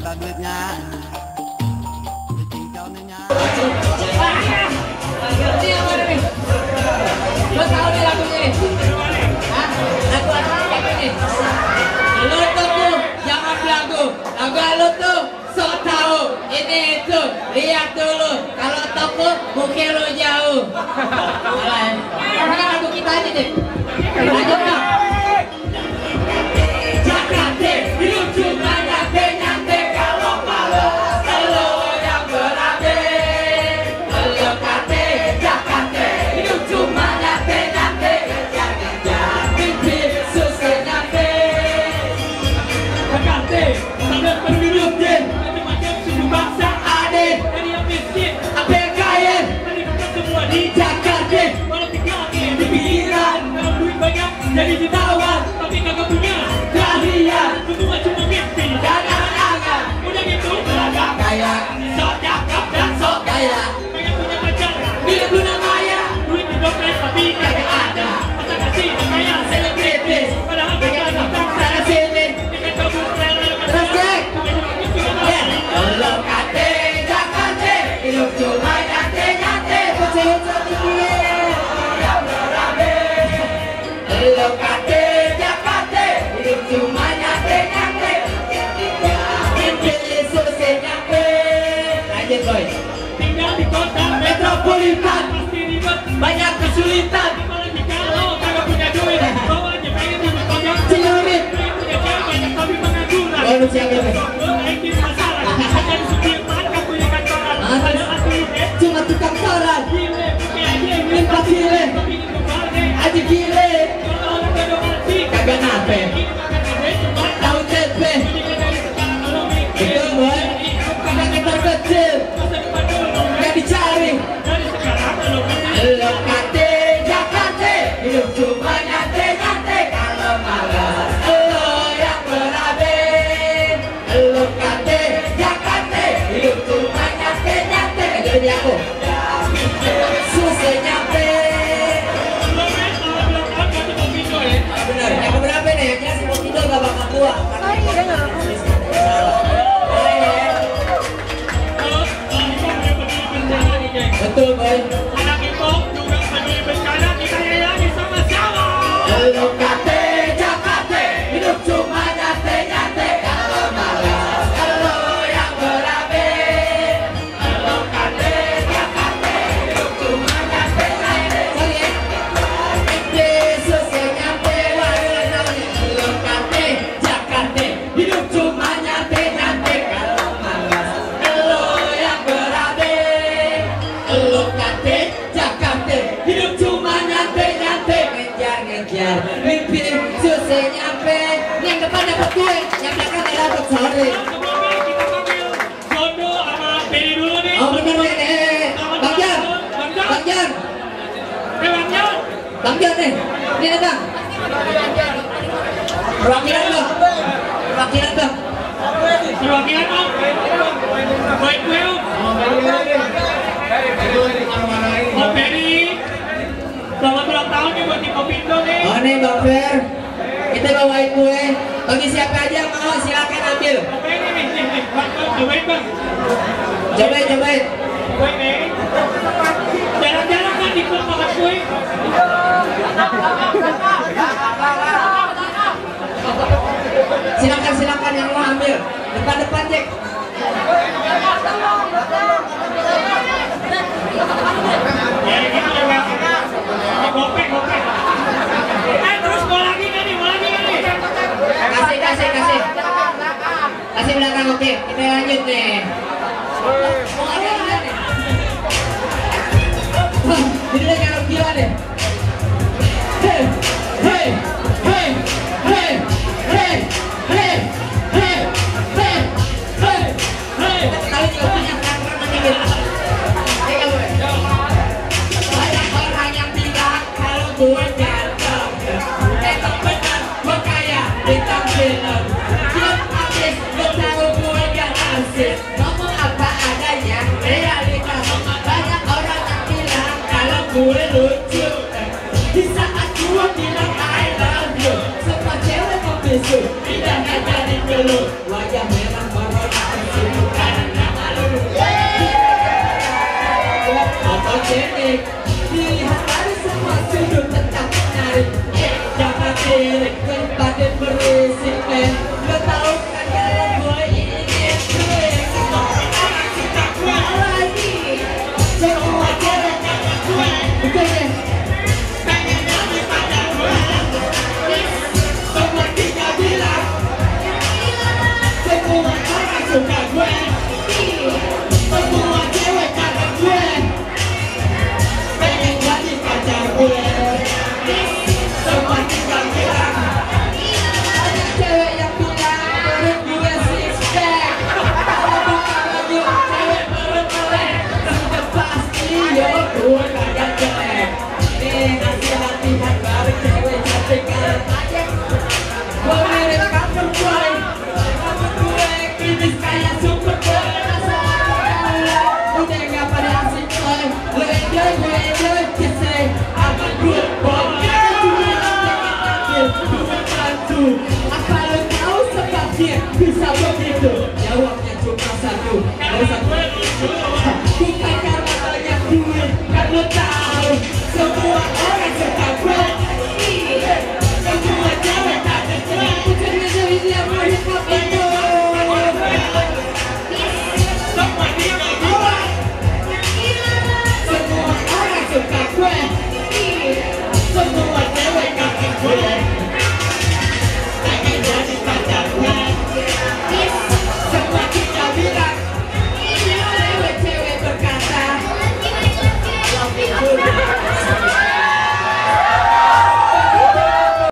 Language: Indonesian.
minta duitnya. Ini yang mana nih? Lo tahu nih lagunya nih? Hah? Lagu apa nih? Lo tuh jangan belagu. Lagu lo tuh sok tahu. Ini itu lihat dulu. Kalau toko mungkin lo jauh. Salah ya? Ini kan lagu kita aja deh. Lanjut dong. Jakarta hidup cuma nyate kalau malu. Lo yang berabe. Lo kate Jakarta hidup cuma nyate jangan mimpi susah nyate. Jakarta sadar penduduk deh, macam-macam suku bangsa ada. Dari yang miskin, Apa yang kaya? dari mereka semua di Jakarta. walau tinggal di pinggiran. Kalau duit banyak jadi jutawan, tapi kagak punya Keahlian semua cuma mimpi dan angan-angan. udah gitu beragam Kaya, sok cakep dan sok kaya, pengen punya pacar hidup guna maya. duit di dompet tapi kagak ada. Masa kasih kaya Selebritis padahal kagak datang sana sini. dengan kabur rela Terus cek. Lo kate Jakarta hidup cuma nyate. Kecil-kecil tinggi yang berabe. Lo kate Jakarta hidup cuma nyate. Mimpi susah nyampe. Lanjut boy. tinggal di kota Metropolitan pasti ribet. banyak kesulitan. Apalagi kalau kagak punya duit, bawanya pengen ribet banyak. Senyumin. Pengen punya cewek banyak tapi pengangguran. Oh, lu siapa nih? Lo naikin masalah, jadi Sudirman gak punya kantoran. Padahal aslinya Cuma tukang koran. gile, punya aja yang Minta gile. tapi ini kembali. Aji gile. Kalau orang gak ada arti, Kagak nape. ini makan gede cuma Tahu tempe. jadi dari sekarang lo mikir. Betul boy. Kagak ketor kecil. Masa depan dulu, Gak dicari. dari sekarang lo mikir. Lo kate Jakarta hidup cuma nyate. Kalau malas lo yang berabe. Lo kate Jakarta hidup cuma nyate. Jadi aku susah nyampe. Lo main kalau belum tahu gak cuma video ya. Bener. Yang keberapa nih? Yang jelas mau tidur gak bakal tua. Sorry, dia nggak rekam. Terus, kita punya begini bencana nih, geng. Betul boy. Anak itu juga peduli bencana, kita yayain sama-sama. Lo kate Jakarta hidup cuma nyate. Kalau malas lo yang berabe. Lo kate Jakarta hidup cuma nyate. Sorry ya. Mimpi susah nyampe. Lo kate Jakarta hidup cuma nyate. Kalau malas lo yang berabe. Lo kate Jakarta hidup cuma nyate. Ngejar mimpi susah nyampe. Ini yang depan dapat gue, yang belakang tidak dapat. Sorry. Sebelumnya kita panggil Jondo sama Peri dulu nih. Oh bener nih. Bang Jan. Bang Jan. Nih. Ini datang. Perwakilan bang. Perwakilan Om. Baik gue Om. Om Peri. Selamat ulang tahun nih buat Tiko Pindo nih. Oh nih Bang Fer. Kita bawain kue. Bagi siapa aja yang mau silakan ambil. Om Peri nih. Bang, cobain Bang. Cobain. Cobain nih. Jarang-jarang kan Tiko makan kue. Silakan yang mau ambil. Depan Jack. Ya gitu ya Bang. Gopek. Terus mau lagi nggak nih? Kasih. Kasih belakang oke. Kita lanjut nih. Mau ada nih. Wah, ini lagi anak gila deh. Hey. Kita juga punya tantangan nih gitu. Banyak orang yang bilang kalau gue ganteng. Bener, gue kaya bintang film. Film habis, gue tahu gue gak asik. Ngomong apa adanya, realitas. Banyak orang yang bilang kalau gue lucu. Di saat gue bilang I love you, semua cewek membisu. Tidak jadi dulu, wajah merah corona.